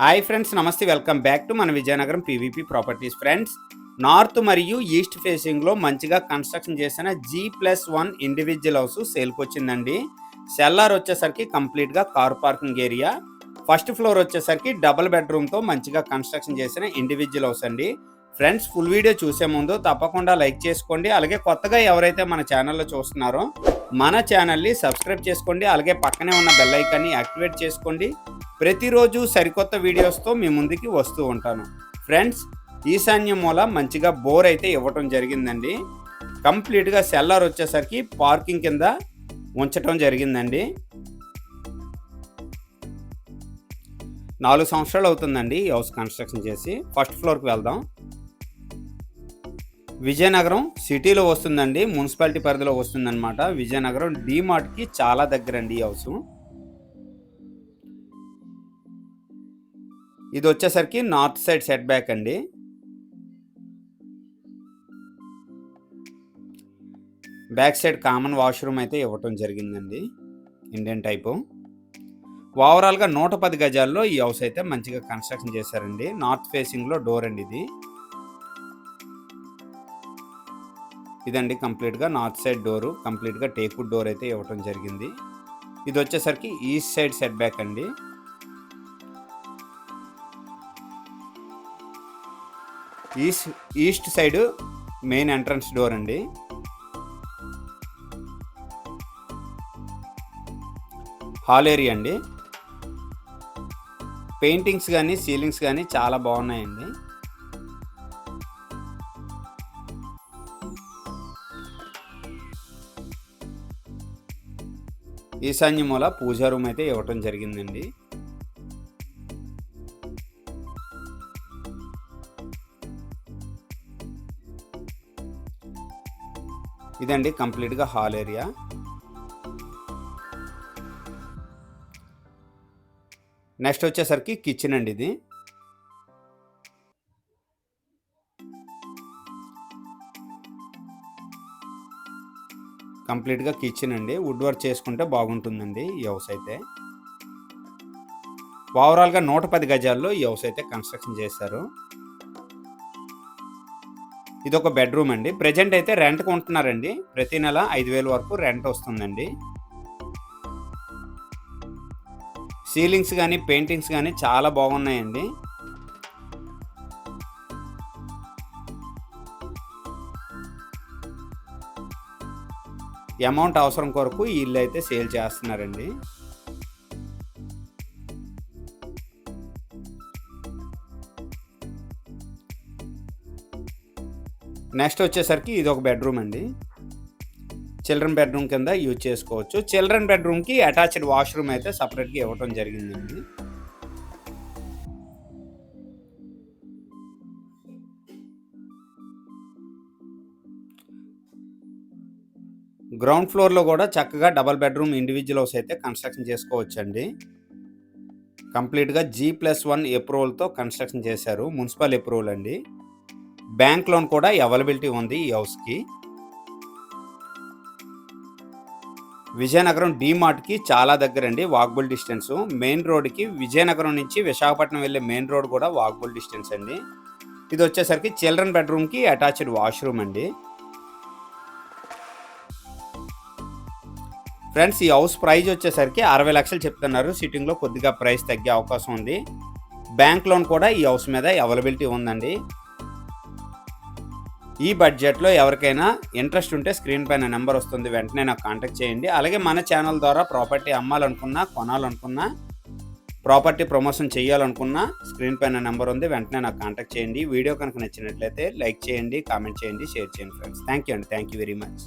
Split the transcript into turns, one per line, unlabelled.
Hi friends, నమస్తే. Welcome back to మన Vizianagaram PVP properties. Friends, north మరియు ఈస్ట్ ఫేసింగ్లో మంచిగా కన్స్ట్రక్షన్ చేసిన G+1 ఇండివిజువల్ హౌస్ సేల్కి వచ్చిందండి. సెల్లార్ వచ్చేసరికి కంప్లీట్గా car parking area. First floor వచ్చేసరికి డబుల్ బెడ్రూమ్తో మంచిగా కన్స్ట్రక్షన్ చేసిన ఇండివిజువల్ హౌస్ అండి. ఫ్రెండ్స్, ఫుల్ వీడియో చూసే ముందు తప్పకుండా లైక్ చేసుకోండి. అలాగే కొత్తగా ఎవరైతే మన ఛానల్లో చూస్తున్నారో మన ఛానల్ని సబ్స్క్రైబ్ చేసుకోండి. అలాగే పక్కనే ఉన్న బెల్ ఐకాన్ని యాక్టివేట్ చేసుకోండి. ప్రతిరోజు సరికొత్త వీడియోస్తో మీ ముందుకి వస్తూ ఉంటాను. ఫ్రెండ్స్, ఈశాన్య మూల మంచిగా బోర్ అయితే ఇవ్వటం జరిగిందండి. కంప్లీట్గా సెల్లార్ వచ్చేసరికి పార్కింగ్ కింద ఉంచటం జరిగిందండి. 4 సంవత్సరాలు అవుతుందండి ఈ హౌస్ కన్స్ట్రక్షన్ చేసి. ఫస్ట్ ఫ్లోర్కి వెళ్దాం. విజయనగరం సిటీలో వస్తుందండి, మున్సిపాలిటీ పరిధిలో వస్తుందన్నమాట. విజయనగరం డీమార్ట్కి చాలా దగ్గరండి ఈ హౌస్. ఇది వచ్చేసరికి నార్త్ సైడ్ సెట్ బ్యాక్ అండి. బ్యాక్ సైడ్ కామన్ వాష్రూమ్ అయితే ఇవ్వటం జరిగిందండి, ఇండియన్ టైపు. ఓవరాల్గా 110 గజాల్లో ఈ హౌస్ అయితే మంచిగా కన్స్ట్రక్షన్ చేశారండి. నార్త్ ఫేసింగ్లో డోర్ అండి ఇది. ఇదండి కంప్లీట్గా నార్త్ సైడ్ డోరు. కంప్లీట్గా టేక్వుడ్ డోర్ అయితే ఇవ్వటం జరిగింది. ఇది వచ్చేసరికి ఈస్ట్ సైడ్ సెట్ బ్యాక్ అండి. East side main entrance door అండి. హాల్ ఏరియా అండి. పెయింటింగ్స్ కానీ సీలింగ్స్ కానీ చాలా బాగున్నాయండి. ఈశాన్య మూల పూజా రూమ్ అయితే ఇవ్వటం జరిగిందండి. ఇదండి కంప్లీట్గా హాల్ ఏరియా. నెక్స్ట్ వచ్చేసరికి కిచెన్ అండి. ఇది కంప్లీట్గా కిచెన్ అండి. వుడ్ వర్క్ చేసుకుంటే బాగుంటుందండి ఈ హౌస్ అయితే. ఓవరాల్గా 110 గజాల్లో ఈ హౌస్ అయితే కన్స్ట్రక్షన్ చేశారు. ఇది ఒక బెడ్రూమ్ అండి. ప్రెజెంట్ అయితే రెంట్కి ఉంటున్నారండి. ప్రతి నెల 5,000 వరకు రెంట్ వస్తుందండి. సీలింగ్స్ కానీ పెయింటింగ్స్ కానీ చాలా బాగున్నాయండి. అమౌంట్ అవసరం కొరకు ఈ ఇల్లు అయితే సేల్ చేస్తున్నారండి. నెక్స్ట్ వచ్చేసరికి ఇది ఒక బెడ్రూమ్ అండి. చిల్డ్రన్ బెడ్రూమ్ కింద యూజ్ చేసుకోవచ్చు. చిల్డ్రన్ బెడ్రూమ్కి అటాచ్డ్ వాష్రూమ్ అయితే సపరేట్గా ఇవ్వటం జరిగిందండి. గ్రౌండ్ ఫ్లోర్లో కూడా చక్కగా డబల్ బెడ్రూమ్ ఇండివిజువల్ హౌస్ అయితే కన్స్ట్రక్షన్ చేసుకోవచ్చండి. కంప్లీట్గా G+1 అప్రూవల్తో కన్స్ట్రక్షన్ చేశారు. మున్సిపల్ అప్రూవల్ అండి. బ్యాంక్ లోన్ కూడా అవైలబిలిటీ ఉంది ఈ హౌస్కి. విజయనగరం డీమార్ట్కి చాలా దగ్గరండి, వాకబుల్ డిస్టెన్స్. మెయిన్ రోడ్కి విజయనగరం నుంచి విశాఖపట్నం వెళ్ళే మెయిన్ రోడ్ కూడా వాకబుల్ డిస్టెన్స్ అండి. ఇది వచ్చేసరికి చిల్డ్రన్ బెడ్రూమ్కి అటాచ్డ్ వాష్రూమ్ అండి. ఫ్రెండ్స్, ఈ హౌస్ ప్రైస్ వచ్చేసరికి 60 లక్షలు చెప్తున్నారు. సిట్టింగ్లో కొద్దిగా ప్రైస్ తగ్గే అవకాశం ఉంది. బ్యాంక్ లోన్ కూడా ఈ హౌస్ మీద అవైలబిలిటీ ఉందండి. ఈ బడ్జెట్లో ఎవరికైనా ఇంట్రెస్ట్ ఉంటే స్క్రీన్ పైన నెంబర్ వస్తుంది, వెంటనే నాకు కాంటాక్ట్ చేయండి. అలాగే మన ఛానల్ ద్వారా ప్రాపర్టీ అమ్మాలనుకున్నా, కొనాలనుకున్నా, ప్రాపర్టీ ప్రమోషన్ చేయాలనుకున్నా స్క్రీన్ పైన నెంబర్ ఉంది, వెంటనే నాకు కాంటాక్ట్ చేయండి. వీడియో కనుక నచ్చినట్లయితే లైక్ చేయండి, కామెంట్ చేయండి, షేర్ చేయండి. ఫ్రెండ్స్, థ్యాంక్ యూ అండి. Thank you very much.